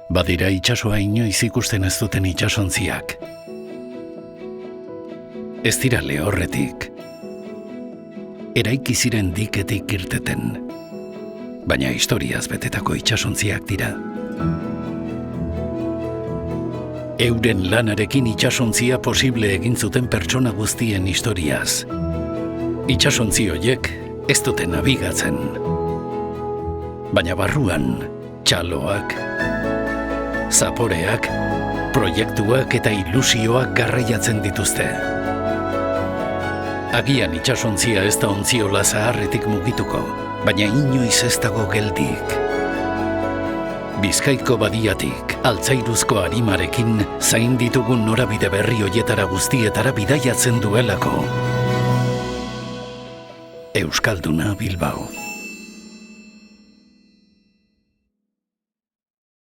Badira itsasoa inoiz ikusten ez duten itsasontziak. Ez dira lehorretik. Eraiki ziren diketik irteten. Baina historiaz betetako itsasontziak dira. Euren lanarekin itsasontzia posible egin zuten pertsona guztien historiaz. Itsasontzi horiek ez duten nabigatzen. Baina barruan, txaloak, zaporeak, proiektuak eta ilusioak garraiatzen dituzte. Agian itsasontzia ez da ontziola zaharretik mugituko, baina inoiz ez dago geldik. Bizkaiko badiatik, altzairuzko arimarekin, zain ditugun norabide berri hoietara guztietara bidaiatzen duelako. Euskalduna Bilbao.